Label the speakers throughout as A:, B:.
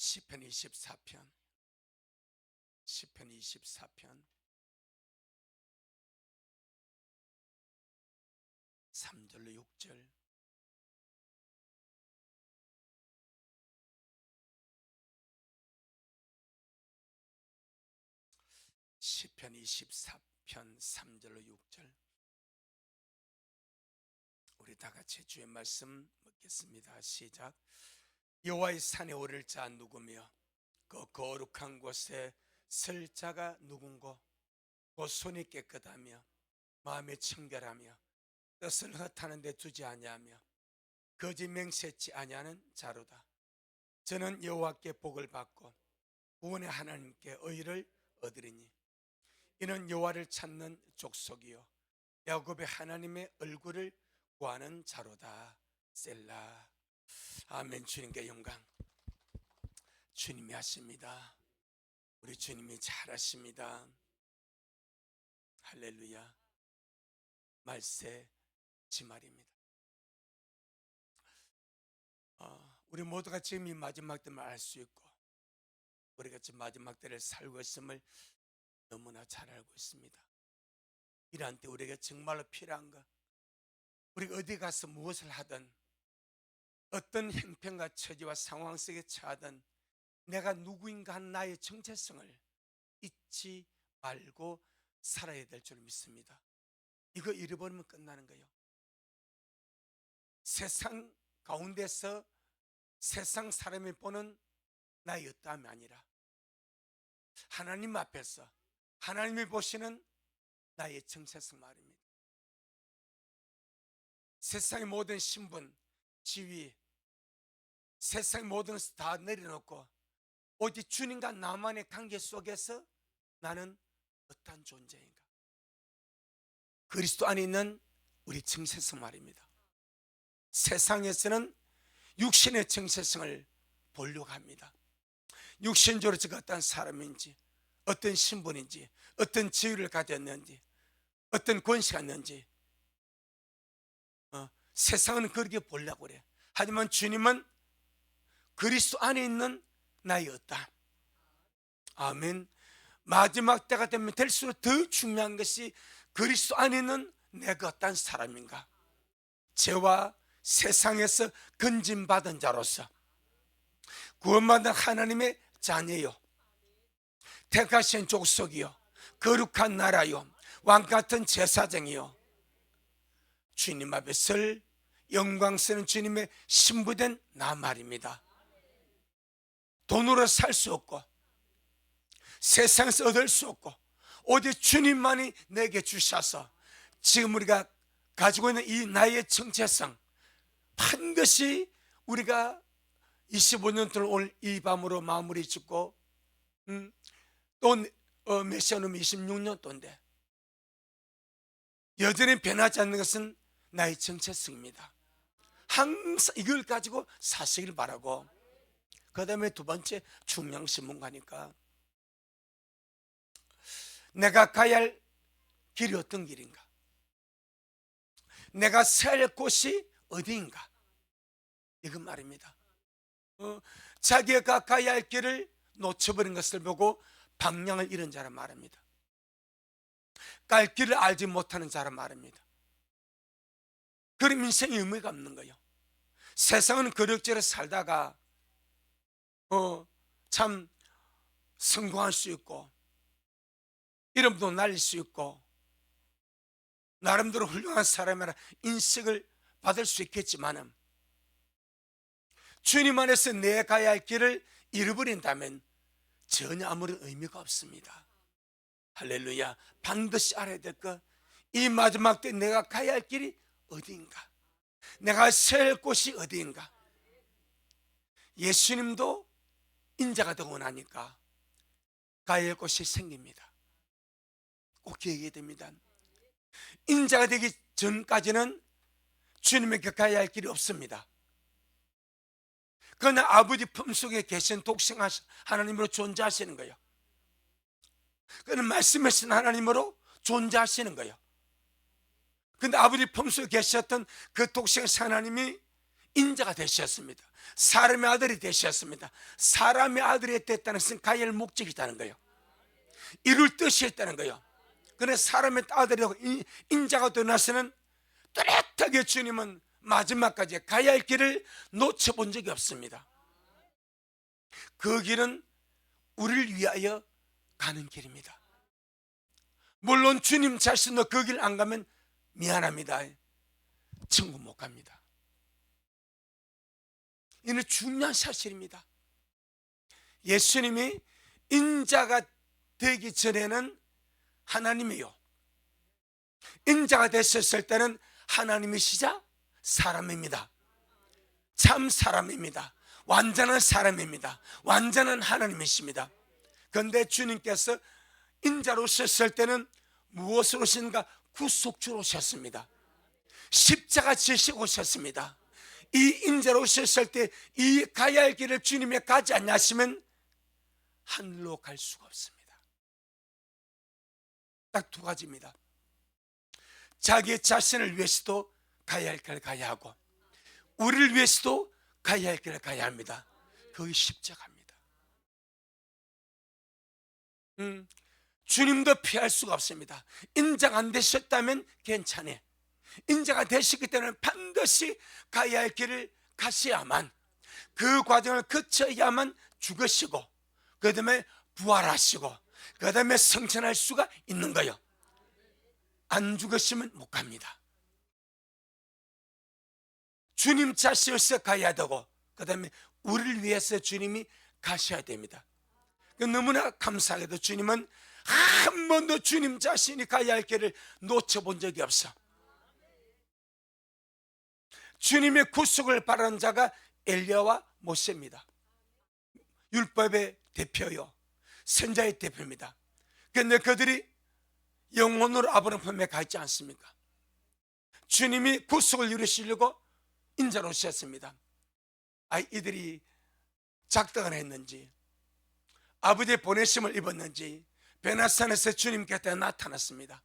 A: 시편 24편 3절로 6절. 시편 24편 3절로 6절. 우리 다 같이 주의 말씀 묻겠습니다. 시작. 여호와의 산에 오를 자 누구며 그 거룩한 곳에 설 자가 누군고? 곧 손이 깨끗하며 마음이 청결하며 뜻을 헛하는 데 두지 아니하며 거짓 맹세치 아니하는 자로다. 저는 여호와께 복을 받고 구원의 하나님께 의를 얻으리니 이는 여호와를 찾는 족속이요 야곱의 하나님의 얼굴을 구하는 자로다. 셀라. 아멘. 주님께 영광. 주님이 하십니다. 우리 주님이 잘하십니다. 할렐루야. 말세 지말입니다. 우리 모두가 지금 이 마지막 때를 알 수 있고 우리가 지금 마지막 때를 살고 있음을 너무나 잘 알고 있습니다. 이러한 때 우리에게 정말로 필요한 것, 우리가 어디 가서 무엇을 하든 어떤 형편과 처지와 상황 속에 처하든 내가 누구인가 하는 나의 정체성을 잊지 말고 살아야 될 줄 믿습니다. 이거 잃어버리면 끝나는 거예요. 세상 가운데서 세상 사람이 보는 나의 어떠함이 아니라 하나님 앞에서 하나님이 보시는 나의 정체성 말입니다. 세상의 모든 신분, 지위, 세상의 모든 것을 다 내려놓고 오직 주님과 나만의 관계 속에서 나는 어떠한 존재인가? 그리스도 안에 있는 우리 정체성 말입니다. 세상에서는 육신의 정체성을 보려고 합니다. 육신적으로 제가 어떤 사람인지, 어떤 신분인지, 어떤 지위를 가졌는지, 어떤 권세가 있는지 세상은 그렇게 보려고 그래. 하지만 주님은 그리스도 안에 있는 나의 어떠함, 아멘. 마지막 때가 되면 될수록 더 중요한 것이 그리스도 안에 있는 내가 어떤 사람인가. 죄와 세상에서 건진받은 자로서 구원받은 하나님의 자녀요, 택하신 족속이요, 거룩한 나라요, 왕같은 제사장이요, 주님 앞에 설 영광스러운 주님의 신부된 나 말입니다. 돈으로 살 수 없고 세상에서 얻을 수 없고 오직 주님만이 내게 주셔서 지금 우리가 가지고 있는 이 나의 정체성, 반드시 우리가 25년 동안 오늘 이 밤으로 마무리 짓고 또 몇 시간 후면 26년 또인데 여전히 변하지 않는 것은 나의 정체성입니다. 항상 이걸 가지고 사시길 바라고, 그 다음에 두 번째 중량신문가니까 내가 가야 할 길이 어떤 길인가, 내가 서야 할 곳이 어디인가, 이건 말입니다. 자기가 가야 할 길을 놓쳐버린 것을 보고 방향을 잃은 자란 말입니다. 갈 길을 알지 못하는 자란 말입니다. 그럼 인생에 의미가 없는 거예요. 세상은 그럭저럭 살다가 참 성공할 수 있고 이름도 날릴 수 있고 나름대로 훌륭한 사람이라 인식을 받을 수 있겠지만 주님 안에서 내 가야 할 길을 잃어버린다면 전혀 아무런 의미가 없습니다. 할렐루야. 반드시 알아야 될 것, 이 마지막 때 내가 가야 할 길이 어디인가, 내가 서야 할 곳이 어디인가. 예수님도 인자가 되고 나니까 가야 할 곳이 생깁니다. 꼭 기억해야 됩니다. 인자가 되기 전까지는 주님에게 가야 할 길이 없습니다. 그러나 아버지 품속에 계신 독생하신 하나님으로 존재하시는 거예요. 그는 말씀하신 하나님으로 존재하시는 거예요. 근데 아버지 품속에 계셨던 그 독생하신 하나님이 인자가 되셨습니다. 사람의 아들이 되셨습니다. 사람의 아들이 됐다는 것은 가야 할 목적이 있다는 거예요. 이룰 뜻이 있다는 거예요. 그래서 사람의 아들이라고 인자가 되고 나서는 뚜렷하게 주님은 마지막까지 가야 할 길을 놓쳐본 적이 없습니다. 그 길은 우리를 위하여 가는 길입니다. 물론 주님 자신도 그 길 안 가면 미안합니다, 천국 못 갑니다. 이는 중요한 사실입니다. 예수님이 인자가 되기 전에는 하나님이요, 인자가 됐었을 때는 하나님이시자 사람입니다. 참 사람입니다. 완전한 사람입니다. 완전한 하나님이십니다. 그런데 주님께서 인자로 오셨을 때는 무엇으로 오신가? 구속주로 오셨습니다. 십자가 지시고 오셨습니다. 이 인자로 오셨을 때 이 가야 할 길을 주님이 가지 않으시면 하늘로 갈 수가 없습니다. 딱 두 가지입니다. 자기 자신을 위해서도 가야 할 길을 가야 하고, 우리를 위해서도 가야 할 길을 가야 합니다. 그게 십자가입니다. 주님도 피할 수가 없습니다. 인자가 안 되셨다면 괜찮아. 인자가 되셨기 때문에 반드시 가야 할 길을 가셔야만, 그 과정을 거쳐야만 죽으시고 그 다음에 부활하시고 그 다음에 성천할 수가 있는 거예요. 안 죽으시면 못 갑니다. 주님 자신에서 가야 되고 그 다음에 우리를 위해서 주님이 가셔야 됩니다. 너무나 감사하게도 주님은 한 번도 주님 자신이 가야 할 길을 놓쳐본 적이 없어. 주님의 구속을 바라는 자가 엘리야와 모세입니다. 율법의 대표요, 선자의 대표입니다. 그런데 그들이 영혼으로 아브라함 품에 가 있지 않습니까? 주님이 구속을 이루시려고 인자로 오셨습니다. 이들이 작당을 했는지, 아버지의 보내심을 입었는지 베나산에서 주님 곁에 나타났습니다.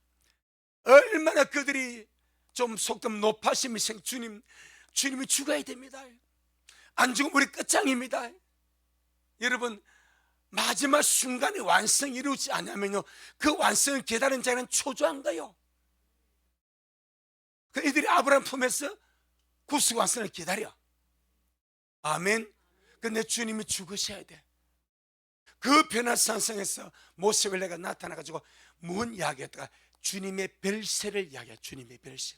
A: 얼마나 그들이 좀 속좀 높아심이 주님이 죽어야 됩니다. 안 죽으면 우리 끝장입니다. 여러분, 마지막 순간에 완성이 이루지 않으면요, 그 완성을 기다리는 자는 초조한 거예요. 그 이들이 아브라함 품에서 구속 완성을 기다려. 아멘. 근데 주님이 죽으셔야 돼. 그 변화산성에서 모세가 내가 나타나가지고 뭔 이야기했다가 주님의 별세를 이야기해. 주님의 별세,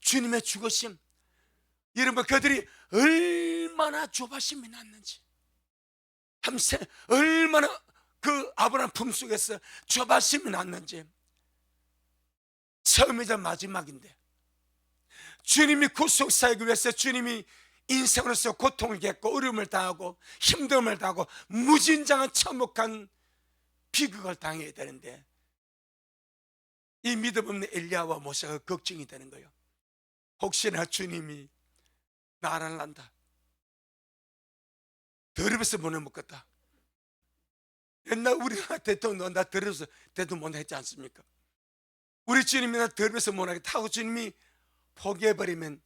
A: 주님의 죽으심. 여러분, 그들이 얼마나 조바심이 났는지, 얼마나 그 아브라함 품속에서 조바심이 났는지. 처음이자 마지막인데 주님이 구속사역을 위해서 주님이 인생으로서 고통을 겪고 어려움을 당하고 힘듦을 당하고 무진장한 참혹한 비극을 당해야 되는데, 이 믿음 없는 엘리야와 모세가 걱정이 되는 거예요. 혹시나 주님이 나를 난다, 더럽어서 못 해먹겠다. 옛날 우리나라 대통령 나 더럽어서 대통령 못 했지 않습니까? 우리 주님이 나 더럽어서 못 하겠다 하고 주님이 포기해버리면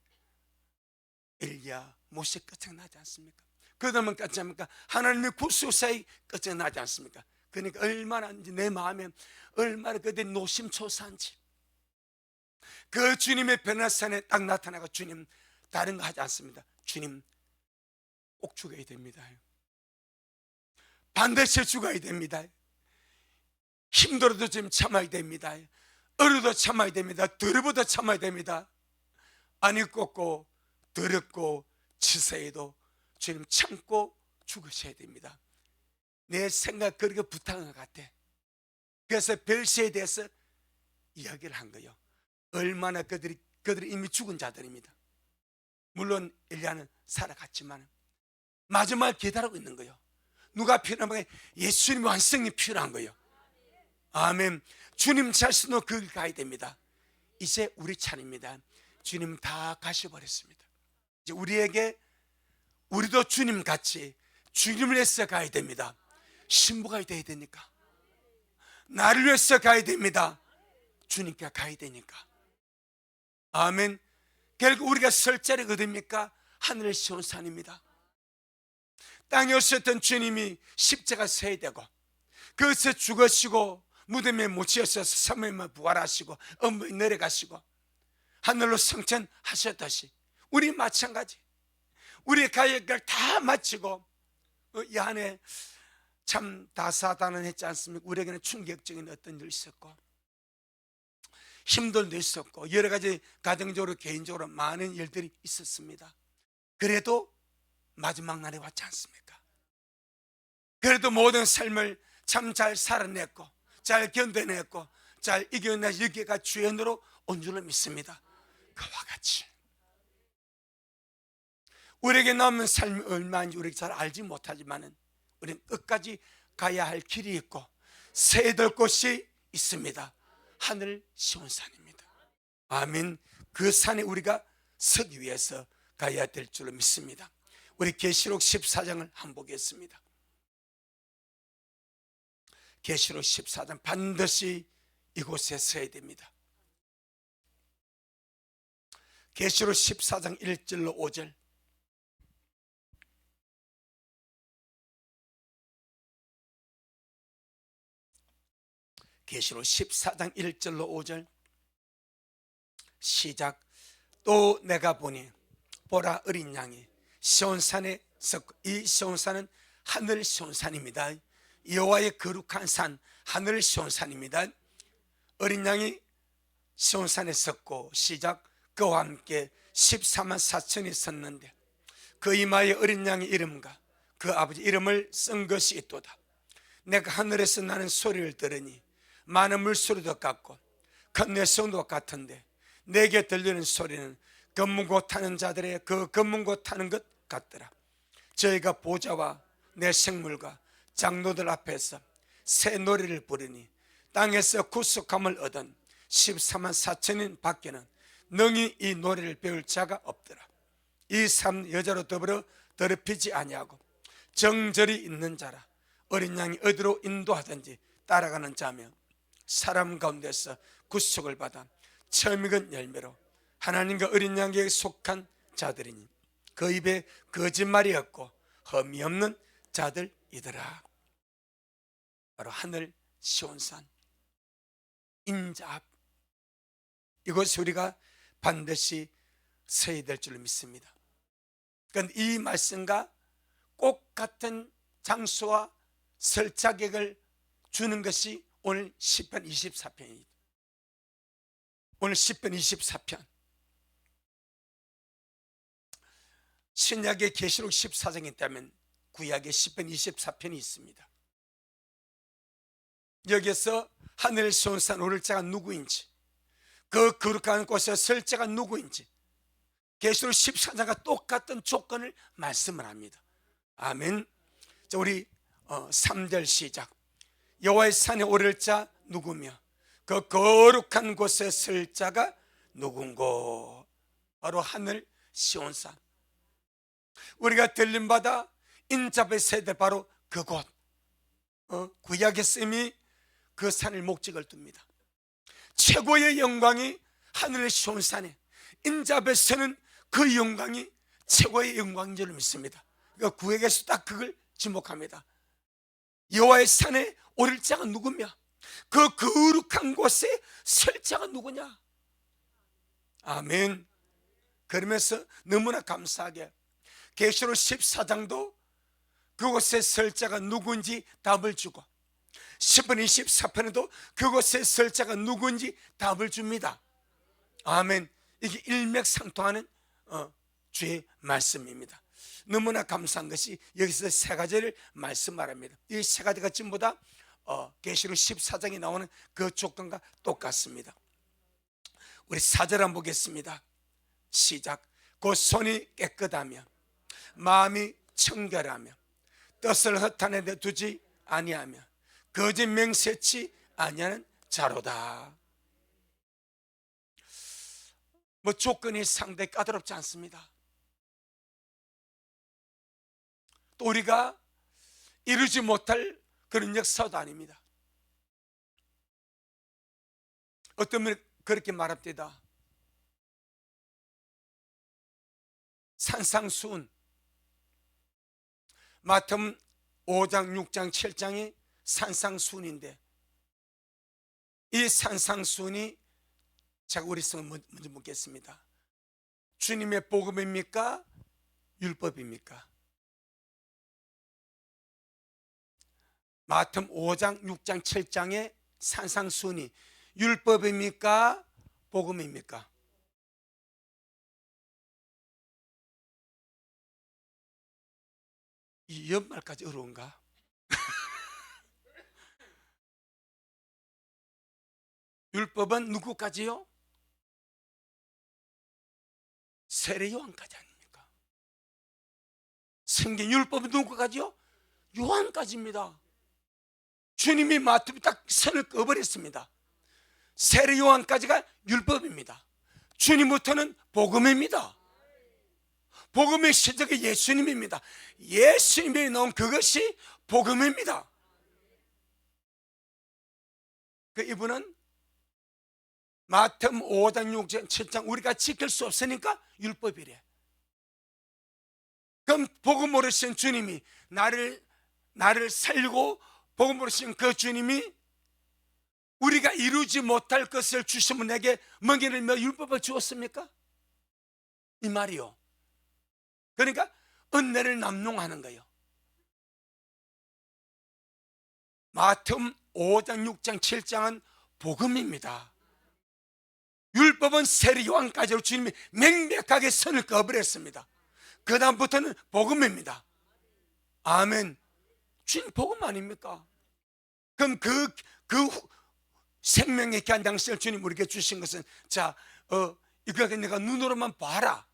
A: 엘리야, 모세 끝장나지 않습니까? 그러면 끝장납니까? 하나님의 구속사역이 끝장나지 않습니까? 그러니까 얼마나 내 마음에 얼마나 그들이 노심초사한지. 그 주님의 변화산에 딱 나타나고 주님 다른 거 하지 않습니다. 주님 꼭 죽어야 됩니다. 반드시 죽어야 됩니다. 힘들어도 좀 참아야 됩니다. 어려도 참아야 됩니다. 더러워도 참아야 됩니다. 아니 꺾고 더럽고 치사해도 주님 참고 죽으셔야 됩니다. 내 생각 그렇게 부탁한 것 같아. 그래서 별세에 대해서 이야기를 한 거예요. 얼마나 그들이 이미 죽은 자들입니다. 물론 엘리야는 살아갔지만 마지막을 기다리고 있는 거예요. 누가 필요하면 예수님의 완성이 필요한 거예요. 아멘. 주님 자신도 그 길 가야 됩니다. 이제 우리 차례입니다. 주님 다 가셔버렸습니다. 이제 우리도 주님 같이 주님을 위해서 가야 됩니다. 신부가 돼야 되니까, 나를 위해서 가야 됩니다. 주님께 가야 되니까. 아멘. 결국 우리가 설 자리가 어딥니까? 하늘 시온산입니다. 땅에 오셨던 주님이 십자가 서야 되고 그것에 죽으시고 무덤에 묻히셔서 3일만 부활하시고 엄무에 내려가시고 하늘로 승천하셨듯이 우리 마찬가지 우리의 가역을 다 마치고 이 안에 참 다사다난했지 않습니까? 우리에게는 충격적인 어떤 일이 있었고 힘들도 있었고 여러 가지 가정적으로 개인적으로 많은 일들이 있었습니다. 그래도 마지막 날이 왔지 않습니까? 그래도 모든 삶을 참 잘 살아냈고 잘 견뎌냈고 잘 이겨내 여기가 주연으로 온 줄로 믿습니다. 그와 같이 우리에게 남은 삶이 얼마인지 우리가 잘 알지 못하지만 우리는 끝까지 가야 할 길이 있고 서야 될 곳이 있습니다. 하늘 시온산입니다. 아멘. 그 산에 우리가 서기 위해서 가야 될 줄로 믿습니다. 우리 계시록 14장을 한번 보겠습니다. 계시록 14장 반드시 이곳에 서야 됩니다. 계시록 14장 1절로 5절 계시록 14장 1절로 5절 시작. 또 내가 보니 보라 어린 양이 시온산에 섰고 이 시온산은 하늘 시온산입니다. 여호와의 거룩한 산 하늘 시온산입니다. 어린 양이 시온산에 섰고 시작. 그와 함께 14만 4천이 섰는데 그 이마에 어린 양의 이름과 그 아버지 이름을 쓴 것이 있도다. 내가 하늘에서 나는 소리를 들으니 많은 물소리도 같고 큰 내성도 같은데 내게 들리는 소리는 검문고 타는 자들의 그 검문고 타는 것 같더라. 저희가 보좌와 내 생물과 장로들 앞에서 새 노래를 부르니 땅에서 구속함을 얻은 14만 4천인 밖에는 능히 이 노래를 배울 자가 없더라. 이 삼 여자로 더불어 더럽히지 아니하고 정절이 있는 자라. 어린 양이 어디로 인도하든지 따라가는 자며 사람 가운데서 구속을 받아 처음 익은 열매로 하나님과 어린 양에게 속한 자들이니 그 입에 거짓말이 없고 흠이 없는 자들이더라. 바로 하늘 시온산 인자 앞 이곳에 우리가 반드시 서야 될 줄로 믿습니다. 그런데 이 말씀과 꼭 같은 장소와 설 자격을 주는 것이 오늘 시편 24편입니다. 오늘 시편 24편 신약의 계시록 14장이 있다면 구약의 시편 24편이 있습니다. 여기서 하늘 시온산 오를 자가 누구인지 그 거룩한 곳에 설 자가 누구인지 계시록 14장과 똑같은 조건을 말씀을 합니다. 아멘. 자, 우리 3절 시작. 여호와의 산에 오를 자 누구며 그 거룩한 곳에 설 자가 누군고. 바로 하늘 시온산. 우리가 들림받아 인자의 세대 바로 그곳 구약의 씀이 그 산을 목적을 둡니다. 최고의 영광이 하늘의 시온산에 인자의 서는 그 영광이 최고의 영광인 줄 믿습니다. 그러니까 구약에서 딱 그걸 지목합니다. 여호와의 산에 오를 자가 누구며 그 거룩한 곳에 설 자가 누구냐. 아멘. 그러면서 너무나 감사하게 계시록 14장도 그곳에 설 자가 누군지 답을 주고 시편 24편에도 그곳에 설 자가 누군지 답을 줍니다. 아멘. 이게 일맥상통하는 주의 말씀입니다. 너무나 감사한 것이 여기서 세 가지를 말씀합니다. 이 세 가지가 전부 다 계시록 14장에 나오는 그 조건과 똑같습니다. 우리 4절 한번 보겠습니다. 시작. 곧 손이 깨끗하며 마음이 청결하며 뜻을 허탄에 두지 아니하며 거짓 맹세치 아니하는 자로다. 뭐 조건이 상당히 까다롭지 않습니다. 또 우리가 이루지 못할 그런 역사도 아닙니다. 어떤 분이 그렇게 말합니다. 산상수훈, 마태복음 5장, 6장, 7장이 산상수훈인데, 이 산상수훈이 제가 우리 성을 먼저 묻겠습니다. 주님의 복음입니까? 율법입니까? 마태복음 5장, 6장, 7장의 산상수훈이 율법입니까? 복음입니까? 이 연말까지 어려운가? 율법은 누구까지요? 세례 요한까지 아닙니까? 생긴 율법은 누구까지요? 요한까지입니다. 주님이 마태복음에 딱 선을 그어버렸습니다. 세례 요한까지가 율법입니다. 주님부터는 복음입니다. 복음의 시작이 예수님입니다. 예수님이 넣은 그것이 복음입니다. 그 이분은 마태복음 5장, 6장, 7장 우리가 지킬 수 없으니까 율법이래. 그럼 복음으로 신 주님이 나를 살리고 복음으로 신 그 주님이 우리가 이루지 못할 것을 주시면 내게 먹이는 율법을 주었습니까? 이 말이요. 그러니까 은혜를 남용하는 거예요. 마태복음 5장, 6장, 7장은 복음입니다. 율법은 세례 요한까지로 주님이 명백하게 선을 그어버렸습니다. 그 다음부터는 복음입니다. 아멘. 주님 복음 아닙니까? 그럼 그 생명의 귀한 당신을 주님 우리에게 주신 것은 이거 내가 눈으로만 봐라,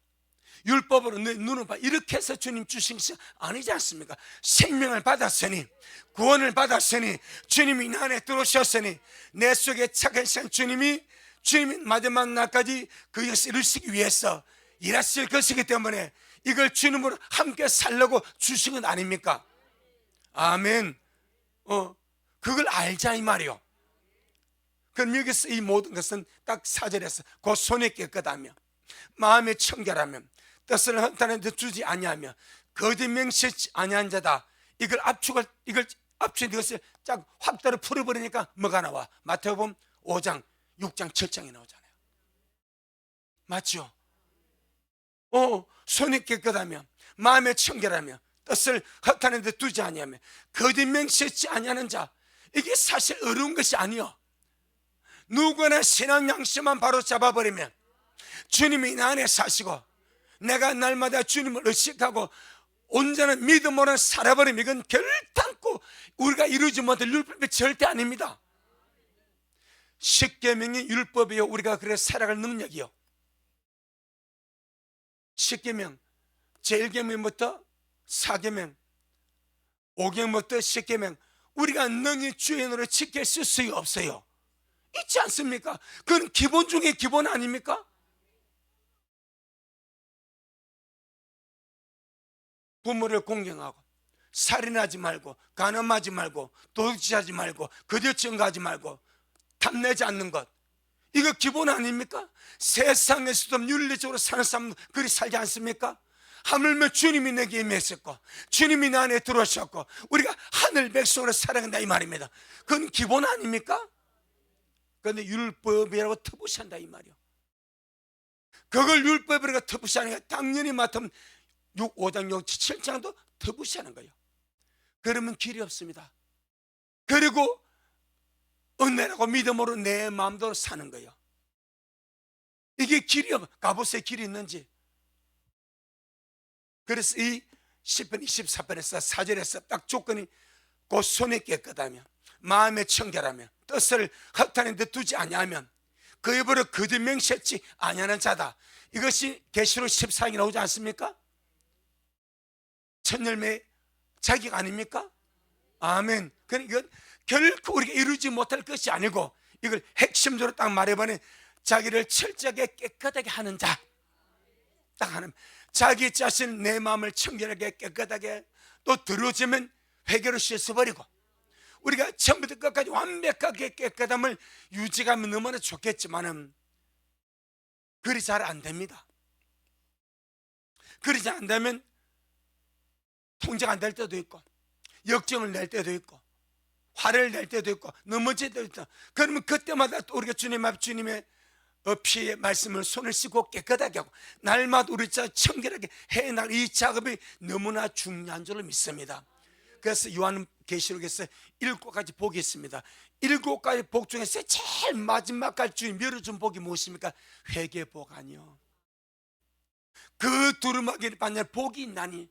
A: 율법으로 내 눈을 봐, 이렇게 해서 주님 주신 것이 아니지 않습니까? 생명을 받았으니, 구원을 받았으니, 주님이 내 안에 들어오셨으니, 내 속에 착하신 주님이 마지막 날까지 그 것을 이루시기 위해서 일하실 것이기 때문에 이걸 주님으로 함께 살려고 주신 건 아닙니까? 아멘. 그걸 알자 이 말이요. 그럼 여기서 이 모든 것은 딱 4절에서 곧 손에 깨끗하며 마음에 청결하며 뜻을 헌탄한 데 주지 아니하며 거짓 맹세치 아니한 자다. 이걸 압축한 것을 쫙 확대로 풀어버리니까 뭐가 나와? 마태복음 5장, 6장, 7장이 나오잖아요. 맞죠? 손이 깨끗하며 마음에 청결하며 뜻을 허탄한 데 두지 아니하며 거짓 맹세치 아니하는 자. 이게 사실 어려운 것이 아니요. 누구나 신앙 양심만 바로 잡아버리면 주님이 나 안에 사시고 내가 날마다 주님을 의식하고 온전한 믿음으로 살아버리면 이건 결단코 우리가 이루지 못할 율법이 절대 아닙니다. 십계명이 율법이요, 우리가 그래서 살아갈 능력이요. 십계명, 제1계명부터 4계명, 5계명부터 10계명 우리가 능히 주인으로 지킬 수 없어요. 있지 않습니까? 그건 기본 중에 기본 아닙니까? 부모를 공경하고, 살인하지 말고, 간음하지 말고, 도둑질하지 말고, 거짓 증거하지 말고, 탐내지 않는 것, 이거 기본 아닙니까? 세상에서도 윤리적으로 사는 사람은 그리 살지 않습니까? 하물며 주님이 내게 임했었고 주님이 나 안에 들어오셨고 우리가 하늘 백성으로 살아간다 이 말입니다. 그건 기본 아닙니까? 그런데 율법이라고 터부시한다 이 말이요. 그걸 율법이라고 터부시하는 게 당연히 마태복음 5장, 6, 7장도 터부시하는 거예요. 그러면 길이 없습니다. 그리고 은혜라고 믿음으로 내 마음대로 사는 거예요. 이게 길이 가보세요. 길이 있는지. 그래서 이 10편 24편에서 4절에서 딱 조건이 곧 손에 깨끗하며 마음에 청결하며 뜻을 허탄한 데 두지 아니하면 그 입으로 거짓 맹세치 아니하는 자다. 이것이 계시록 14장에 나오지 않습니까? 첫 열매 자격 아닙니까? 아멘. 그러니까 이건 결코 우리가 이루지 못할 것이 아니고 이걸 핵심적으로 딱 말해보니 자기를 철저하게 깨끗하게 하는 자, 딱 하는, 자기 자신 내 마음을 청결하게 깨끗하게 또 들어오면 회개로 씻어버리고 우리가 처음부터 끝까지 완벽하게 깨끗함을 유지하면 너무나 좋겠지만은 그리 잘 안 됩니다. 그러지 않다면 통제가 안 될 때도 있고, 역정을 낼 때도 있고, 화를 낼 때도 있고, 넘어질 때도 있다. 그러면 그때마다 또 우리가 주님 앞 주님의 피의 말씀을 손을 씻고 깨끗하게 하고 날마다 우리 자 청결하게 해나갈 이 작업이 너무나 중요한 줄로 믿습니다. 그래서 요한계시록에서 7가지 복이 있습니다. 7가지 복 중에서 제일 마지막까지 주님 열어준 복이 무엇입니까? 회개 복 아니요. 그 두루마기를 받는 복이 있나니,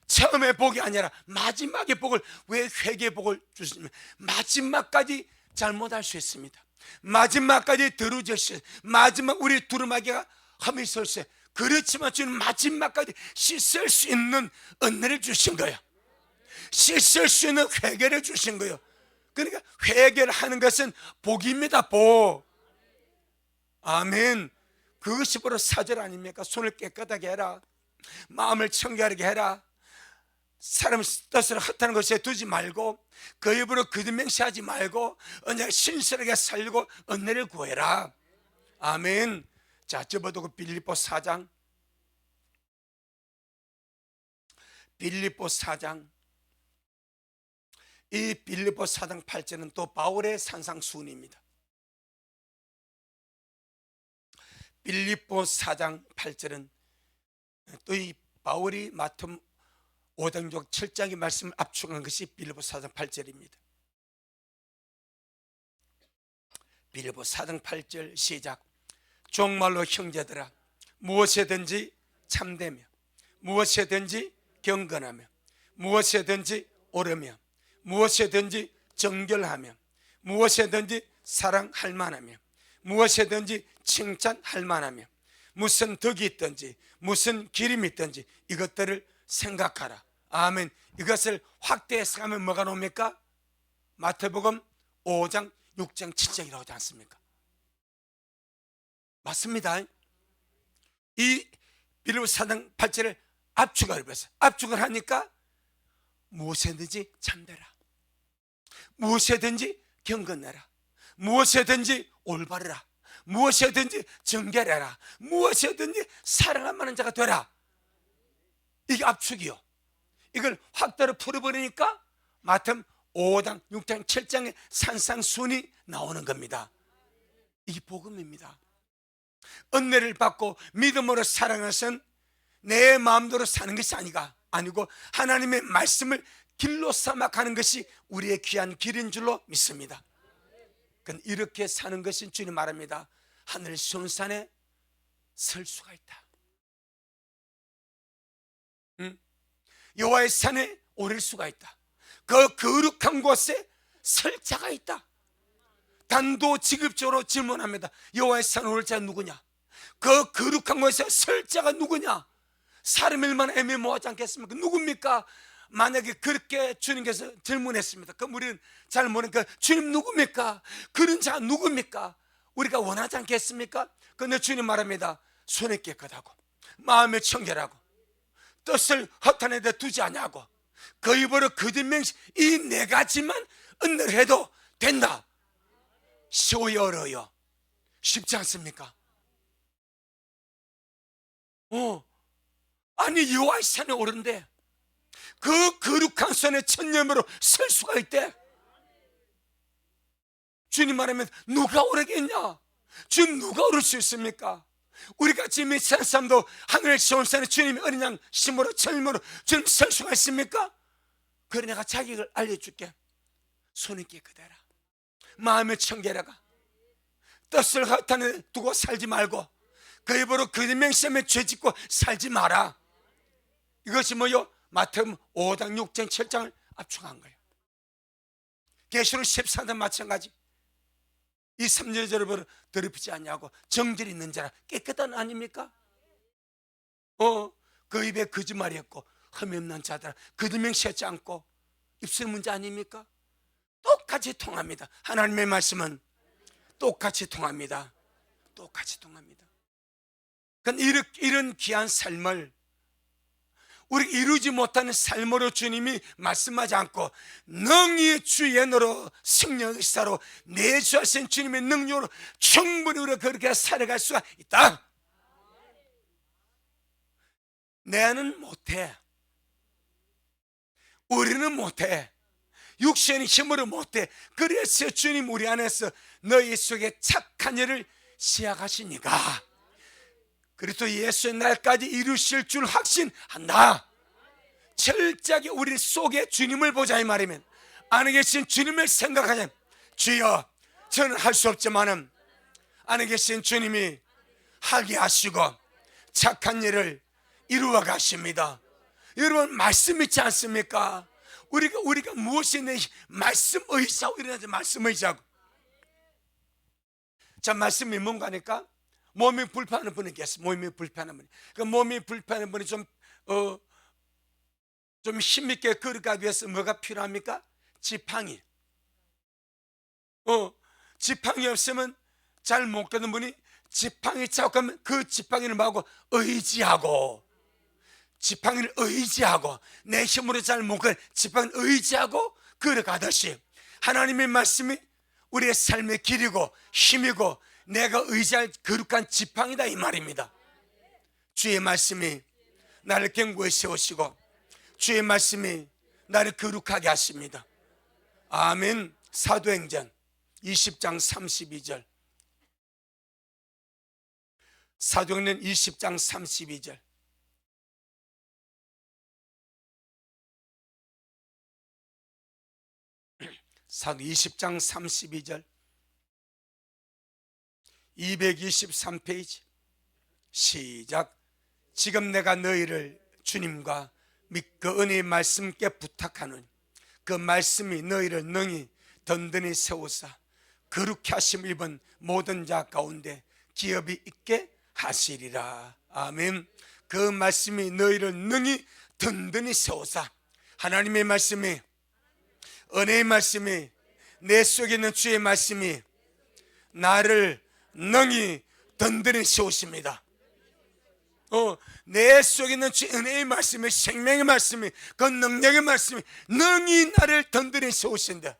A: 처음에 복이 아니라 마지막에 복을, 왜 회개 복을 주시냐면 마지막까지 잘못할 수 있습니다. 마지막까지 더러워질 수 있어요. 마지막 우리 두루마기가 험이 설 수 있어요. 그렇지만 주님 마지막까지 씻을 수 있는 은혜를 주신 거예요. 씻을 수 있는 회개를 주신 거예요. 그러니까 회개를 하는 것은 복입니다. 복. 아멘. 그것이 바로 사절 아닙니까? 손을 깨끗하게 해라, 마음을 청결하게 해라, 사람 뜻을 헛하는 것에 두지 말고 그 입으로 거짓맹세하지 말고 언제 신실하게 살고 은혜를 구해라. 아멘. 자, 접어두고 빌립보 4장, 빌립보 4장. 이 빌립보 4장 8절은 또 바울의 산상수훈입니다. 빌립보 4장 8절은 또 이 바울이 맡은 5장 7장의 말씀을 압축한 것이 빌립보 4장 8절입니다. 빌립보 4장 8절 시작. 정말로 형제들아, 무엇이든지 참되며, 무엇이든지 경건하며, 무엇이든지 옳으며, 무엇이든지 정결하며, 무엇이든지 사랑할 만하며, 무엇이든지 칭찬할 만하며, 무슨 덕이 있든지 무슨 기름이 있든지 이것들을 생각하라. 아멘. 이것을 확대해서 가면 뭐가 나옵니까? 마태복음 5장 6장 7장이라고 하지 않습니까? 맞습니다. 이 빌립보 4장 8절을 압축을 해서 압축을 하니까 무엇이든지 참되라, 무엇이든지 경건해라, 무엇이든지 올바르라, 무엇이든지 정결해라, 무엇이든지 사랑할 만한 자가 되라. 이게 압축이요. 이걸 확대로 풀어버리니까 마태복음 5장 6장 7장의 산상순이 나오는 겁니다. 이게 복음입니다. 은혜를 받고 믿음으로 사랑하는 것은 내 마음대로 사는 것이 아니고 하나님의 말씀을 길로 삼아 가는 것이 우리의 귀한 길인 줄로 믿습니다. 이렇게 사는 것이 주님 말합니다. 하늘 시온산에 설 수가 있다. 여호와의 산에 오를 수가 있다. 그 거룩한 곳에 설 자가 있다. 단도직입적으로 질문합니다. 여호와의 산에 오를 자가 누구냐? 그 거룩한 곳에 설 자가 누구냐? 사람이 얼마나 애매모호하지 않겠습니까? 누굽니까? 만약에 그렇게 주님께서 질문했습니다. 그럼 우리는 잘 모르니까 주님 누굽니까? 그런 자가 누굽니까? 우리가 원하지 않겠습니까? 그런데 주님 말합니다. 손이 깨끗하고 마음이 청결하고 뜻을 허탄에 데 두지 아니하고 그 입으로 거짓맹세 이 네 가지만 은혜를 해도 된다. 쉬워요, 어려워요? 쉽지 않습니까? 아니 여호와의 산에 오른데 그 거룩한 산에 천년으로 설 수가 있대. 주님 말하면 누가 오르겠냐? 주님 누가 오를 수 있습니까? 우리같이 미치는 사람도 하늘의 시온산에 주님이 어린 양 심으로 철무로 주님 설 수가 있습니까? 그래 내가 자격을 알려줄게. 손이 깨끗해라, 마음의 청결해가, 뜻을 허탄에 두고 살지 말고 그 입으로 거짓맹세하며 죄짓고 살지 마라. 이것이 뭐요? 마태복음 5장 6장 7장을 압축한 거예요. 계시록 14장 마찬가지. 이 3절을 더럽히지 않냐고 정결이 있는 자라 깨끗한 아닙니까? 그 입에 거짓말이 없고 흠이 없는 자들아 거짓맹세하지 않고 입술 문제 아닙니까? 똑같이 통합니다. 하나님의 말씀은 똑같이 통합니다. 똑같이 통합니다. 그러니까 이런 귀한 삶을 우리 이루지 못하는 삶으로 주님이 말씀하지 않고 능히 주의 은혜로 성령 의사로 내주하신 주님의 능력으로 충분히 우리가 그렇게 살아갈 수가 있다. 내 안은 못해. 우리는 못해. 육신의 힘으로 못해. 그래서 주님 우리 안에서 너희 속에 착한 일을 시작하시니까 그리스도 예수의 날까지 이루실 줄 확신한다. 철저하게 우리 속에 주님을 보자 이 말이면, 안에 계신 주님을 생각하냐. 주여, 저는 할 수 없지만은 안에 계신 주님이 하게 하시고 착한 일을 이루어 가십니다. 여러분, 말씀 있지 않습니까? 우리가 무엇이 내 말씀 의지하고 일어나지. 말씀 의지하고. 자, 말씀이 뭔가 하니까 몸이 불편한 분이 계세요. 몸이 불편한 분이. 그 몸이 불편한 분이 좀 힘있게 걸어가기 위해서 뭐가 필요합니까? 지팡이. 지팡이 없으면 잘 못 가는 분이 지팡이 잡고 가면 그 지팡이를 마고 의지하고, 지팡이를 의지하고, 내 힘으로 잘 못 가는 지팡이를 의지하고 걸어가듯이 하나님의 말씀이 우리의 삶의 길이고 힘이고 내가 의지할 거룩한 지팡이다 이 말입니다. 주의 말씀이 나를 견고히 세우시고 주의 말씀이 나를 거룩하게 하십니다. 아멘. 사도행전 20장 32절. 사도행전 20장 32절. 사도 20장 32절. 223페이지. 시작. 지금 내가 너희를 주님과 그 은혜의 말씀께 부탁하노니 그 말씀이 너희를 능히 든든히 세우사 거룩히 하심 입은 모든 자 가운데 기업이 있게 하시리라. 아멘. 그 말씀이 너희를 능히 든든히 세우사, 하나님의 말씀이, 은혜의 말씀이, 내 속에 있는 주의 말씀이 나를 능히 든든히 세우십니다. 내 속에 있는 주의 은혜의 말씀이, 생명의 말씀이, 그 능력의 말씀이 능히 나를 든든히 세우신다.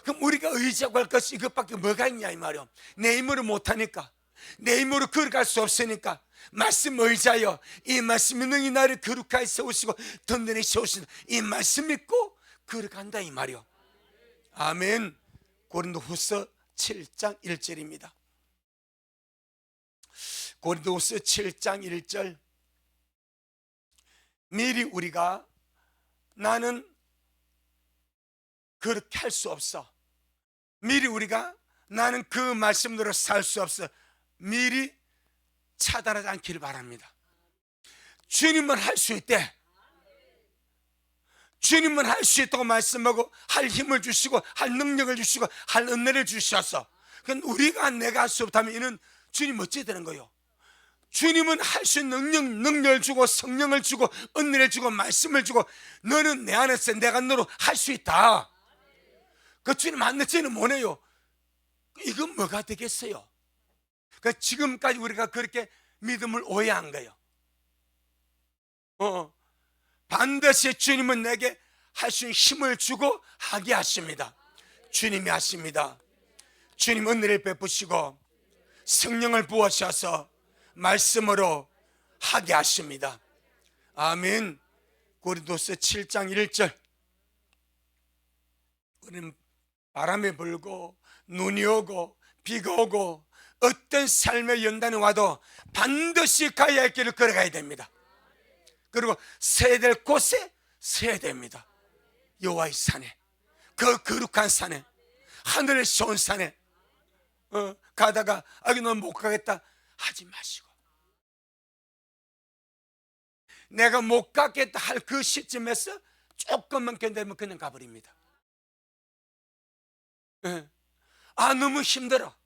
A: 그럼 우리가 의지하고 할 것이 이것밖에 뭐가 있냐 이 말이요. 내 힘으로 못하니까, 내 힘으로 걸어갈 수 없으니까 말씀 의지하여 이 말씀이 능히 나를 거룩하게 세우시고 든든히 세우신다. 이 말씀 믿고 걸어간다 이 말이요. 아멘. 고린도후서 7장 1절입니다. 고린도후서 7장 1절. 미리 우리가 나는 그렇게 할 수 없어, 미리 우리가 나는 그 말씀대로 살 수 없어, 미리 차단하지 않기를 바랍니다. 주님은 할 수 있대. 주님은 할 수 있다고 말씀하고 할 힘을 주시고 할 능력을 주시고 할 은혜를 주셔서, 그건 우리가 내가 할 수 없다면 이는 주님 어찌 되는 거예요? 주님은 할 수 있는 능력을 주고 성령을 주고 은혜를 주고 말씀을 주고, 너는 내 안에서 내가 너로 할 수 있다. 그 주님 안 내지는 뭐네요? 이건 뭐가 되겠어요? 그 지금까지 우리가 그렇게 믿음을 오해한 거예요. 반드시 주님은 내게 할 수 있는 힘을 주고 하게 하십니다. 주님이 하십니다. 주님 은혜를 베푸시고 성령을 부으셔서 말씀으로 하게 하십니다. 아멘. 고린도서 7장 1절. 우리는 바람이 불고 눈이 오고 비가 오고 어떤 삶의 연단이 와도 반드시 가야 할 길을 걸어가야 됩니다. 그리고 서야 될 곳에 서야 됩니다. 여호와의 산에, 그 거룩한 산에, 하늘의 좋은 산에 가다가 넌 못 가겠다 하지 마시고, 내가 못 가겠다 할 그 시점에서 조금만 견디면 그냥 가버립니다. 너무 힘들어,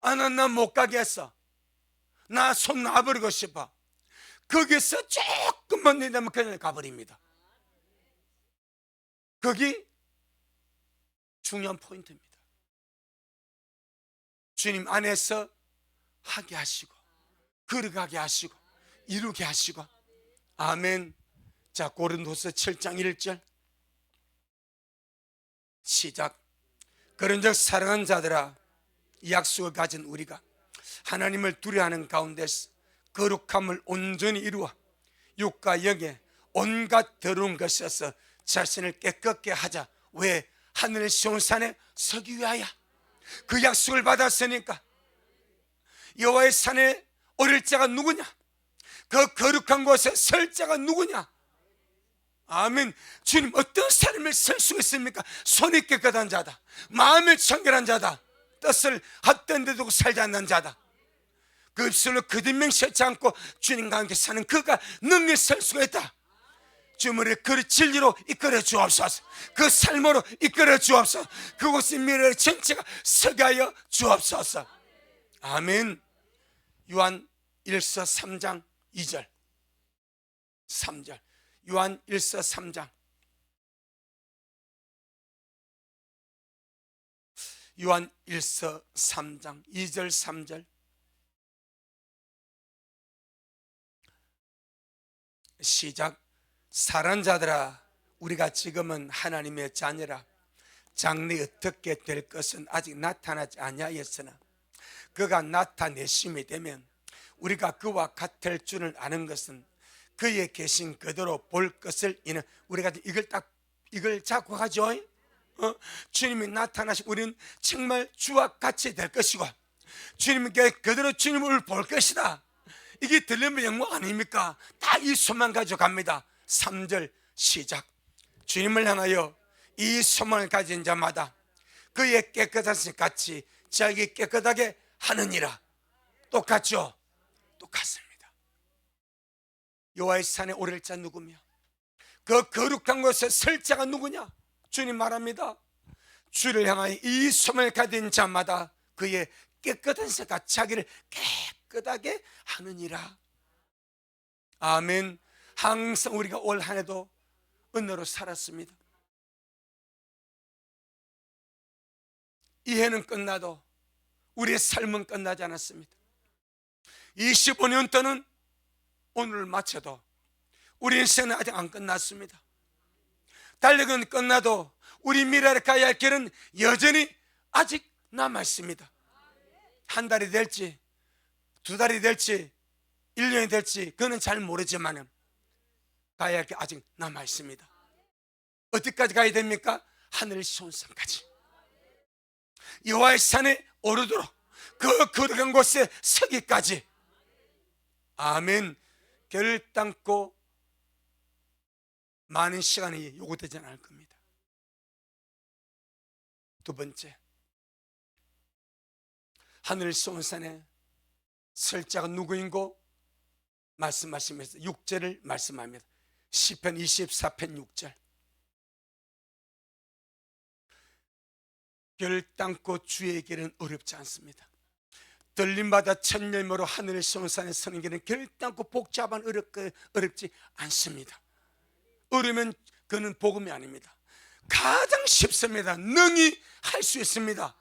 A: 나 못 가게 했어, 나 손 놔버리고 싶어, 거기서 조금만 내다면 그냥 가버립니다. 거기 중요한 포인트입니다. 주님 안에서 하게 하시고 걸어가게 하시고 이루게 하시고. 아멘. 자, 고린도서 7장 1절 시작. 그런즉 사랑하는 자들아, 이 약속을 가진 우리가 하나님을 두려워하는 가운데서 거룩함을 온전히 이루어 육과 영에 온갖 더러운 것에서 자신을 깨끗게 하자. 왜? 하늘의 시온산에 서기 위하여. 그 약속을 받았으니까. 여호와의 산에 오를 자가 누구냐? 그 거룩한 곳에 설 자가 누구냐? 아멘. 주님, 어떤 삶을 설 수 있습니까? 손이 깨끗한 자다, 마음을 청결한 자다, 뜻을 헛된 데 두고 살지 않는 자다. 그 입술로 거짓말 ሸ지 않고 주님과 함께 사는 그가 능히 설 수가 있다. 주님을 그 진리로 이끌어 주옵소서. 그 삶으로 이끌어 주옵소서. 그곳의 미래 전체가 서게 하여 주옵소서. 아멘. 요한 1서 3장 2절 3절. 요한 1서 3장. 요한 1서 3장 2절 3절. 시작. 사랑하는 자들아, 우리가 지금은 하나님의 자녀라. 장래 어떻게 될 것은 아직 나타나지 아니하였으나 그가 나타내심이 되면 우리가 그와 같을 줄을 아는 것은 그의 계신 그대로 볼 것을 이는 우리가 이걸 잡고 가죠. 주님이 나타나시면 우리는 정말 주와 같이 될 것이고 주님께 그대로 주님을 볼 것이다. 이게 들리면 영광 아닙니까? 다 이 소망 가지고 갑니다. 3절 시작. 주님을 향하여 이 소망을 가진 자마다 그의 깨끗하신 같이 자기 깨끗하게 하느니라. 똑같죠? 똑같습니다. 여호와의 산에 오를 자 누구며 그 거룩한 곳에 설 자가 누구냐? 주님 말합니다. 주를 향하여 이 소망을 가진 자마다 그의 깨끗한 생각, 자기를 깨끗하게 하느니라. 아멘. 항상 우리가 올 한 해도 은혜로 살았습니다. 이 해는 끝나도 우리의 삶은 끝나지 않았습니다. 25년 동안 오늘을 마쳐도 우리 인생은 아직 안 끝났습니다. 달력은 끝나도 우리 미래를 가야 할 길은 여전히 아직 남아있습니다. 한 달이 될지 2달이 될지 1년이 될지 그는 잘 모르지만 가야 할 게 아직 남아있습니다. 어디까지 가야 됩니까? 하늘 시온산까지. 여호와의 산에 오르도록 그 거룩한 곳에 서기까지. 아멘. 결단코 많은 시간이 요구되지 않을 겁니다. 두 번째, 하늘 시온산에 설 자가 누구인고 말씀하시면서 6절을 말씀합니다. 시편 24편 6절. 결단코 주의 길은 어렵지 않습니다. 들림마다 첫 열매로 하늘 시온산에 서는 길은 결단코 복잡한 어렵지 않습니다. 어려면 그는 복음이 아닙니다. 가장 쉽습니다. 능히 할 수 있습니다.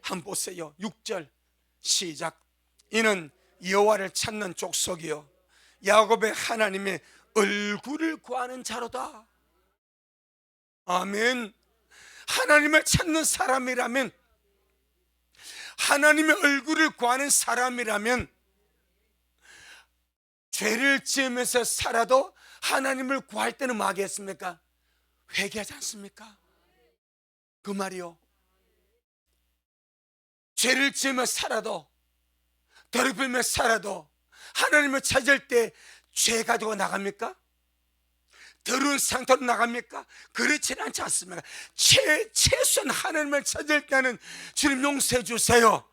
A: 한번 보세요. 6절 시작. 이는 여호와를 찾는 족속이요 야곱의 하나님의 얼굴을 구하는 자로다. 아멘. 하나님을 찾는 사람이라면, 하나님의 얼굴을 구하는 사람이라면 죄를 지으면서 살아도 하나님을 구할 때는 뭐 하겠습니까? 회개하지 않습니까? 그 말이요. 죄를 지으며 살아도, 더럽히며 살아도 하나님을 찾을 때 죄 가지고 나갑니까? 더러운 상태로 나갑니까? 그렇지는 않지 않습니까? 최소한 하나님을 찾을 때는 주님 용서해 주세요.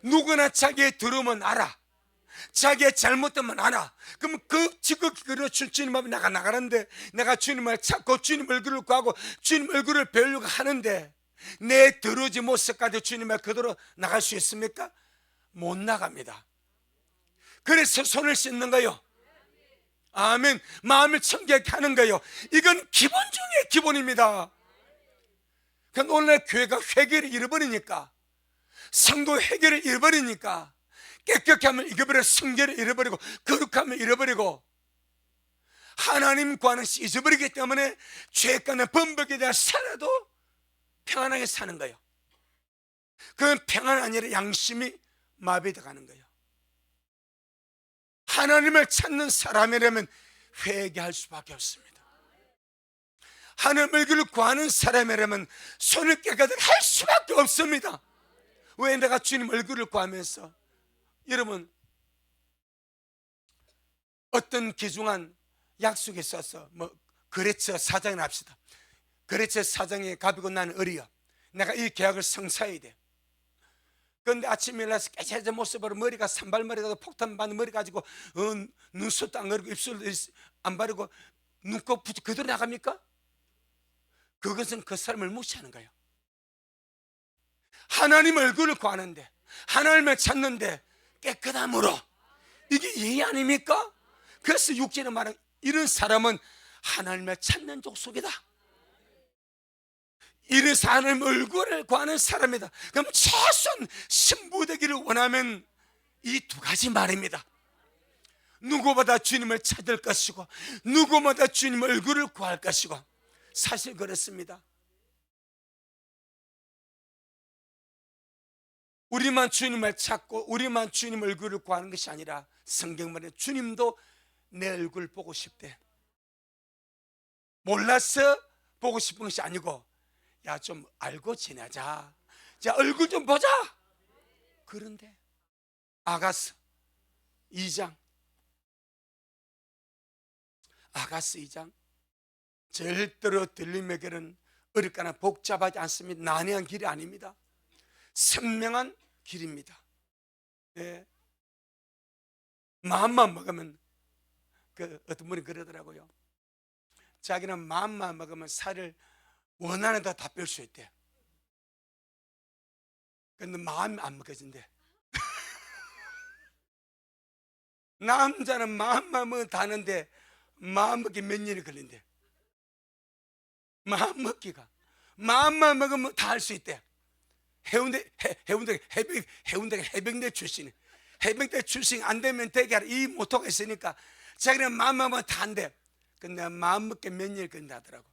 A: 누구나 자기의 더러움은 알아. 자기의 잘못되면 알아. 그럼 그 지극히 그렇죠. 주님 앞에 내가 나가는데, 내가 주님을 찾고 주님 얼굴을 구하고 주님 얼굴을 배우려고 하는데 내 더러워진 모습까지 주님 앞에 그대로 나갈 수 있습니까? 못 나갑니다. 그래서 손을 씻는 거요. 아멘. 마음을 청결하게 하는 거요. 이건 기본 중에 기본입니다. 그러니까 오늘날 교회가 회개를 잃어버리니까, 성도 회개를 잃어버리니까, 깨끗게 하면 잃어버리고, 성결을 잃어버리고, 거룩함을 잃어버리고, 하나님 구하는 것이 잊어버리기 때문에 죄가는 범벅에 대한 살아도 평안하게 사는 거예요. 그건 평안이 아니라 양심이 마비돼 가는 거예요. 하나님을 찾는 사람이라면 회개할 수밖에 없습니다. 하나님 얼굴을 구하는 사람이라면 손을 깨끗하게 할 수밖에 없습니다. 왜? 내가 주님 얼굴을 구하면서, 여러분, 어떤 귀중한 약속에 있어서 거래처 사장을 합시다. 거래처 사장에 가비고 나는 어리야. 내가 이 계약을 성사해야 돼. 그런데 아침에 일어나서 깨끗한 모습으로 머리가 산발머리가 폭탄 받는 머리 가지고 눈썹도 안 그리고 입술도 안 바르고 눈곱 그대로 나갑니까? 그것은 그 사람을 무시하는 거예요. 하나님 얼굴을 구하는데, 하나님을 찾는데 깨끗함으로, 이게 예의 아닙니까? 그래서 육체는 말하는 이런 사람은 하나님을 찾는 족속이다. 이런 하나님 얼굴을 구하는 사람이다. 그럼 최소한 신부 되기를 원하면 이 두 가지 말입니다. 누구보다 주님을 찾을 것이고, 누구보다 주님 얼굴을 구할 것이고. 사실 그렇습니다. 우리만 주님을 찾고 우리만 주님 얼굴을 구하는 것이 아니라, 성경 말에 주님도 내 얼굴 보고 싶대. 몰라서 보고 싶은 것이 아니고, 야, 좀 알고 지내자, 자, 얼굴 좀 보자. 그런데 아가스 2장 절대로 들림에게는 어렵거나 복잡하지 않습니다. 난해한 길이 아닙니다. 선명한 길입니다. 예. 마음만 먹으면, 어떤 분이 그러더라고요. 자기는 마음만 먹으면 살을 원하는 데 다 뺄 수 있대. 근데 마음이 안 먹어진대. 남자는 마음만 먹으면 다 하는데 마음 먹기 몇 년이 걸린대. 마음만 먹으면 다 할 수 있대. 해병대 출신, 해병대 출신 안 되면 되게 하라, 이 모토가 있으니까 자기는 마음만 먹으면 다 한대. 근데 마음 먹기 몇 년이 걸린다 하더라고.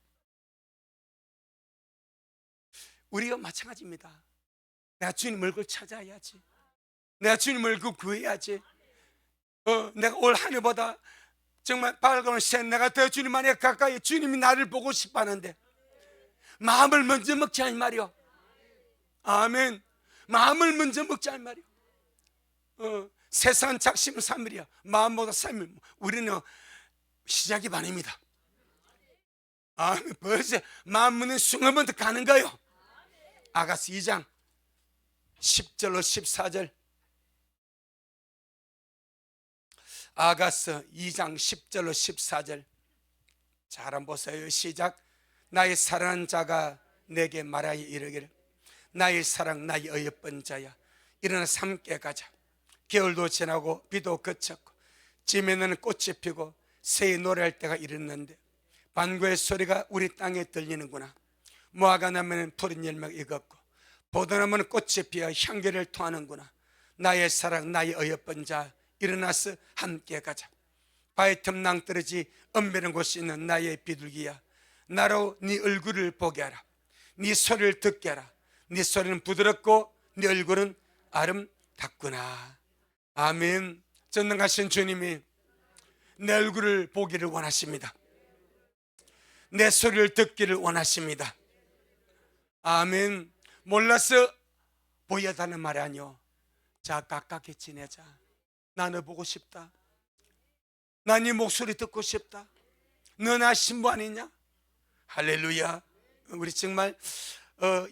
A: 우리가 마찬가지입니다. 내가 주님 얼굴 찾아야지, 내가 주님 얼굴 구해야지. 내가 올 한 해보다 정말 밝은 새, 내가 더 주님 안에 가까이, 주님이 나를 보고 싶어 하는데 마음을 먼저 먹지 않 말이요. 아멘. 마음을 먼저 먹지 않 말이요. 세상은 작심은 3일이야. 마음보다 3일. 우리는 시작이 반입니다. 아멘. 벌써 마음 먹는 순간부터 가는 거예요. 아가스 2장 10절로 14절. 아가스 2장 10절로 14절. 잘 한번 보세요. 시작. 나의 사랑하는 자가 내게 말하여 이르기를, 나의 사랑, 나의 어여쁜 자야, 일어나서 함께 가자. 겨울도 지나고 비도 그쳤고 지면에는 꽃이 피고 새의 노래할 때가 이르는데 반구의 소리가 우리 땅에 들리는구나. 무화과 나무는 푸른 열매가 익었고 포도나무는 꽃이 피어 향기를 토하는구나. 나의 사랑, 나의 어여쁜 자, 일어나서 함께 가자. 바위 틈 낭떠러지 은배는 곳이 있는 나의 비둘기야, 나로 네 얼굴을 보게 하라. 네 소리를 듣게 하라. 네 소리는 부드럽고 네 얼굴은 아름답구나. 아멘. 전능하신 주님이 내 얼굴을 보기를 원하십니다. 내 소리를 듣기를 원하십니다. 아멘. 몰라서 보여달라는 말이 아니요. 자, 가깝게 지내자. 나 너 보고 싶다. 나 네 목소리 듣고 싶다. 너 나 신부 아니냐? 할렐루야. 우리 정말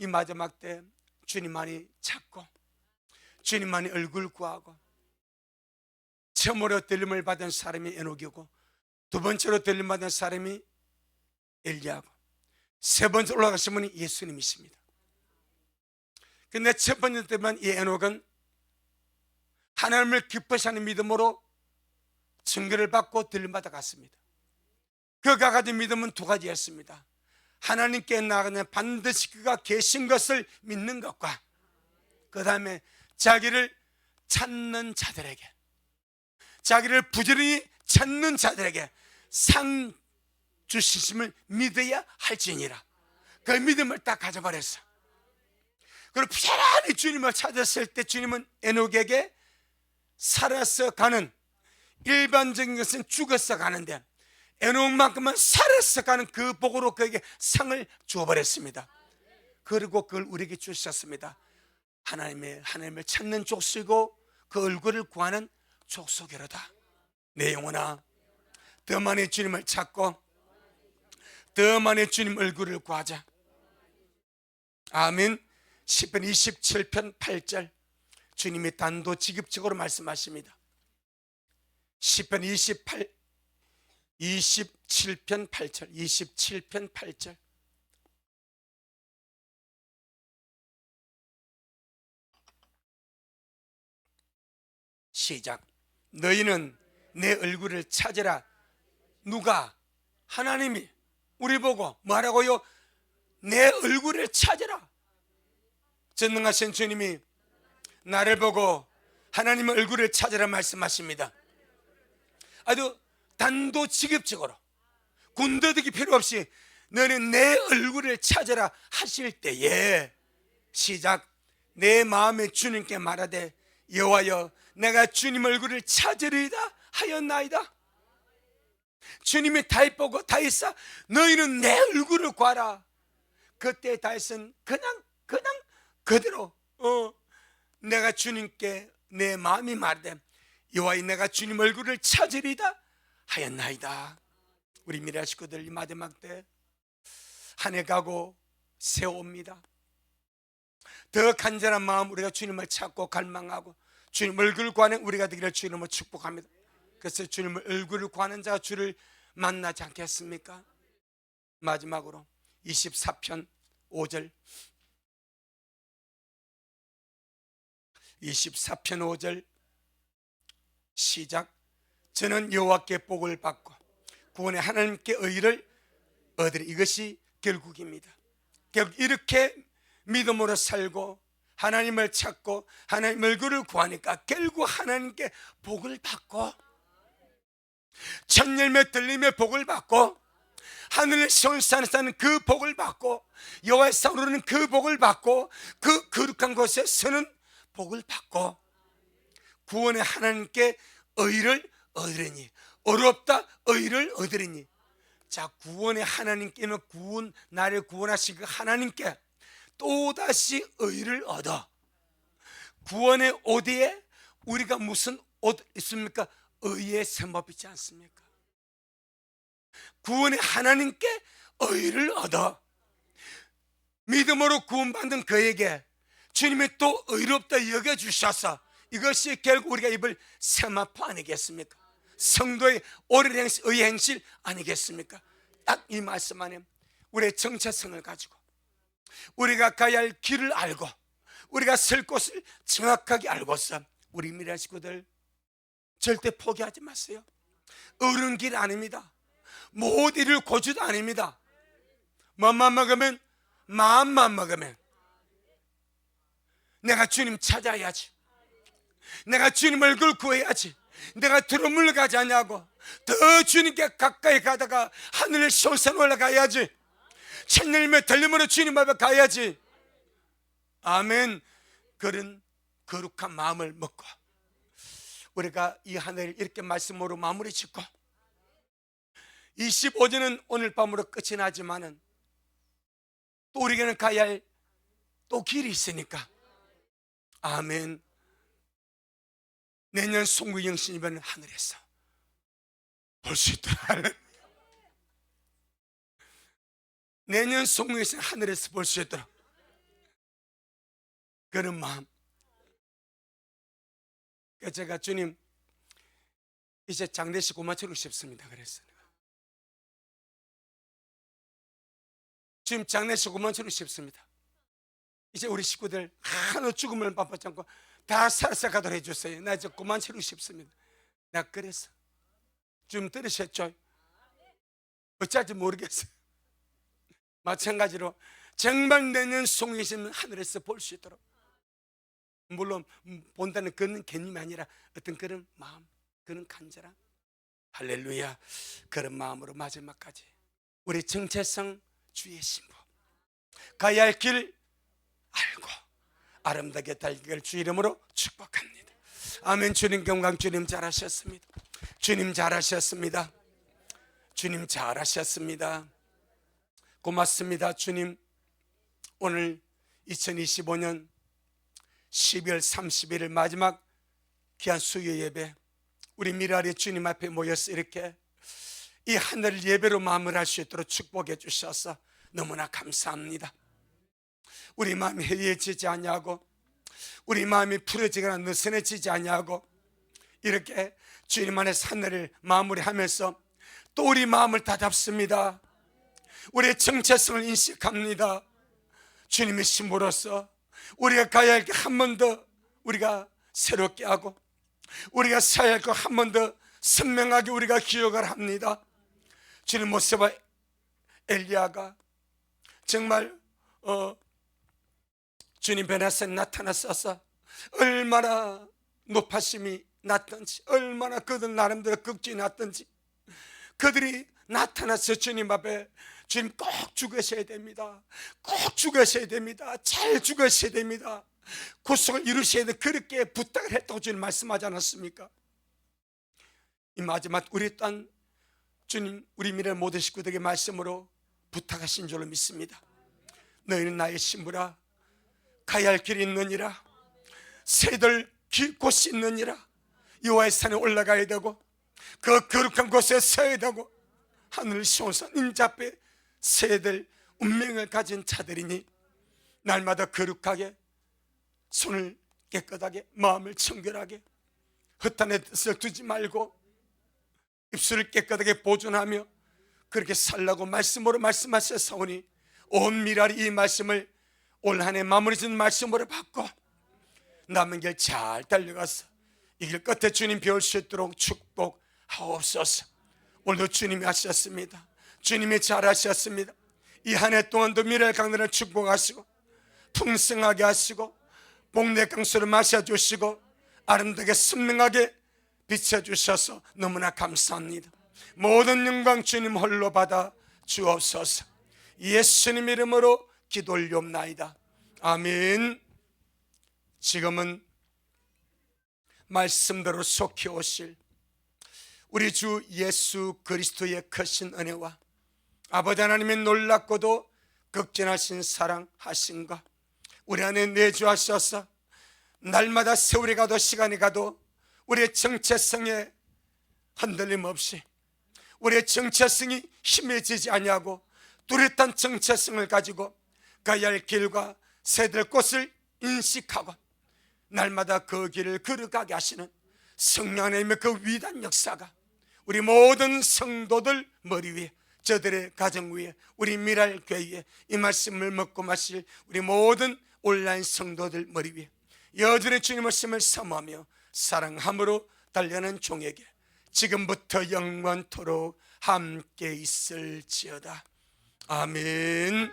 A: 이 마지막 때 주님만이 찾고 주님만이 얼굴 구하고, 처음으로 들림을 받은 사람이 에녹이고 두 번째로 들림 받은 사람이 엘리야고 세 번째 올라가신 분이 예수님이십니다. 근데 첫 번째 때만 이 에녹은 하나님을 기뻐하는 믿음으로 증거를 받고 들림받아 갔습니다. 그가 가진 믿음은 두 가지였습니다. 하나님께 나아가면 반드시 그가 계신 것을 믿는 것과, 그 다음에 자기를 찾는 자들에게, 자기를 부지런히 찾는 자들에게 상 주시심을 믿어야 할지니라. 그 믿음을 딱 가져버렸어. 그리고 부지런히 주님을 찾았을 때 주님은 에녹에게 살아서 가는 일반적인 것은 죽어서 가는데 에녹만큼은 살아서 가는 그 복으로 그에게 상을 주어버렸습니다. 그리고 그걸 우리에게 주셨습니다. 하나님을 찾는 족속이고 그 얼굴을 구하는 족속이로다. 내 영혼아, 더 많이 주님을 찾고 더 많이 주님 얼굴을 구하자. 아멘. 시편 27편 8절 주님이 단도직입적으로 말씀하십니다. 시편 27편 8절 시작. 너희는 내 얼굴을 찾으라. 누가? 하나님이 우리 보고 뭐라고요? 내 얼굴을 찾으라. 전능하신 주님이 나를 보고 하나님의 얼굴을 찾으라 말씀하십니다. 아주 단도직입적으로 군더더기 필요 없이 너는 내 얼굴을 찾으라 하실 때에 시작. 내 마음에 주님께 말하되 여호와여 내가 주님 얼굴을 찾으리이다 하였나이다. 주님이 다윗 보고 다윗아 너희는 내 얼굴을 구하라. 그때 다윗은 그냥 그대로 내가 주님께 내 마음이 말하되 여호와여 내가 주님 얼굴을 찾으리이다 하였나이다. 우리 미래 식구들 이 마지막 때 한 해 가고 새해 옵니다. 더 간절한 마음 우리가 주님을 찾고 갈망하고 주님 얼굴을 구하는 우리가 되기를 주님을 축복합니다. 그래서 주님을 얼굴을 구하는 자가 주를 만나지 않겠습니까? 마지막으로 24편 5절 24편 5절 시작. 저는 여호와께 복을 받고 구원의 하나님께 의를 얻으리. 이것이 결국입니다. 결국 이렇게 믿음으로 살고 하나님을 찾고 하나님 얼굴을 구하니까 결국 하나님께 복을 받고 첫 열매 들림의 복을 받고 하늘의 시온산에 사는 그 복을 받고 여호와의 산으로 오르는 그 복을 받고 그 거룩한 곳에 서는 복을 받고 구원의 하나님께 의를 얻으리니 어렵다 의를 얻으리니. 자, 구원의 하나님께는 나를 구원하신 그 하나님께 또다시 의를 얻어. 구원의 오디에 우리가 무슨 옷 있습니까? 의의 세마포 있지 않습니까? 구원의 하나님께 의를 얻어 믿음으로 구원받은 그에게 주님이 또 의롭다 여겨주셔서 이것이 결국 우리가 입을 세마포 아니겠습니까? 성도의 옳은 행실, 의의 행실 아니겠습니까? 딱 이 말씀 안에 우리의 정체성을 가지고 우리가 가야 할 길을 알고 우리가 설 곳을 정확하게 알고서 우리 미래 식구들 절대 포기하지 마세요. 어려운 길 아닙니다. 못 이룰 고주도 아닙니다. 맘만 먹으면 내가 주님 찾아야지. 내가 주님 얼굴 구해야지. 내가 두루물 가지 않냐고 더 주님께 가까이 가다가 하늘을 시온산 올라가야지. 첫열매 들림으로 주님 앞에 가야지. 아멘. 그런 거룩한 마음을 먹고 우리가 이 한 해를 이렇게 말씀으로 마무리 짓고 25주는 오늘 밤으로 끝이 나지만은 또 우리에게는 가야 할 또 길이 있으니까 아멘. 내년 송구영신이면 하늘에서 볼 수 있더라. 내년 송구영신 하늘에서 볼 수 있더라. 그런 마음. 제가 주님 이제 장례식 그만 치르고 싶습니다. 그랬어요. 주님 장례식 그만 치르고 싶습니다. 이제 우리 식구들 하나 죽음을 맛보지 않고 다 살아서 가도록 해주세요. 나 이제 그만 치르고 싶습니다. 나 그랬어. 좀 들으셨죠? 어찌할지 모르겠어요. 마찬가지로 정말 내년 송이신 하늘에서 볼 수 있도록, 물론 본다는 그런 개념이 아니라 어떤 그런 마음, 그런 간절함, 할렐루야, 그런 마음으로 마지막까지 우리 정체성, 주의 신부, 가야 할 길 알고 아름답게 달기를 주 이름으로 축복합니다. 아멘. 주님 경강, 주님 잘하셨습니다. 주님 잘하셨습니다. 주님 잘하셨습니다. 고맙습니다. 주님, 오늘 2025년 12월 31일 마지막 귀한 수요 예배, 우리 미라리 주님 앞에 모여서 이렇게 이 하늘을 예배로 마무리할 수 있도록 축복해 주셔서 너무나 감사합니다. 우리 마음이 해이해지지 아니하고 우리 마음이 풀어지거나 느슨해지지 아니하고 이렇게 주님 안에서 하늘을 마무리하면서 또 우리 마음을 다잡습니다. 우리의 정체성을 인식합니다. 주님의 신부로서 우리가 가야 할 게 한 번 더 우리가 새롭게 하고 우리가 사야 할 거 한 번 더 선명하게 우리가 기억을 합니다. 주님 모세와 엘리야가 정말 주님 변화에 나타났어서 얼마나 높아심이 났던지, 얼마나 그들 나름대로 극진이 났던지, 그들이 나타나서 주님 앞에 주님 꼭 죽으셔야 됩니다. 꼭 죽으셔야 됩니다. 잘 죽으셔야 됩니다. 구속을 이루셔야 돼. 그렇게 부탁을 했다고 주님 말씀하지 않았습니까? 이 마지막 우리 땅 주님 우리 미래 모든 식구들에게 말씀으로 부탁하신 줄로 믿습니다. 너희는 나의 신부라. 가야 할 길이 있느니라. 새들 곳이 있느니라. 여호와의 산에 올라가야 되고 그 거룩한 곳에 서야 되고 하늘 시온산 인자 앞에 새들 운명을 가진 자들이니 날마다 거룩하게 손을 깨끗하게 마음을 청결하게 헛단에 뜻을 두지 말고 입술을 깨끗하게 보존하며 그렇게 살라고 말씀으로 말씀하셨사오니 온 미랄이 이 말씀을 올 한 해 마무리 짓는 말씀으로 받고 남은 길 잘 달려가서 이 길 끝에 주님 배울 수 있도록 축복하옵소서. 오늘도 주님이 하셨습니다. 주님이 잘하셨습니다. 이 한 해 동안도 미랄 강단을 축복하시고 풍성하게 하시고 복내 강수를 마셔주시고 아름답게 선명하게 비춰주셔서 너무나 감사합니다. 모든 영광 주님 홀로 받아 주옵소서. 예수님 이름으로 기도 올리옵나이다. 아멘. 지금은 말씀대로 속히 오실 우리 주 예수 그리스도의 크신 은혜와 아버지 하나님의 놀랍고도 극진하신 사랑하심과 우리 안에 내주하셔서 날마다 세월이 가도 시간이 가도 우리의 정체성에 흔들림 없이 우리의 정체성이 힘해지지 아니하고 뚜렷한 정체성을 가지고 가야 할 길과 새들 곳을 인식하고 날마다 그 길을 걸어가게 하시는 성령 하나님의 그 위대한 역사가 우리 모든 성도들 머리 위에 저들의 가정 위에 우리 미랄 교회에 이 말씀을 먹고 마실 우리 모든 온라인 성도들 머리 위에 여전히 주님의 말씀을 사모하며 사랑함으로 달려가는 종에게 지금부터 영원토록 함께 있을지어다. 아멘.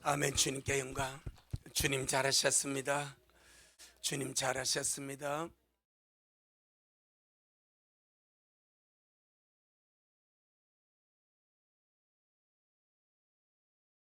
A: 아멘. 주님께 영광. 주님 잘하셨습니다. 주님 잘하셨습니다.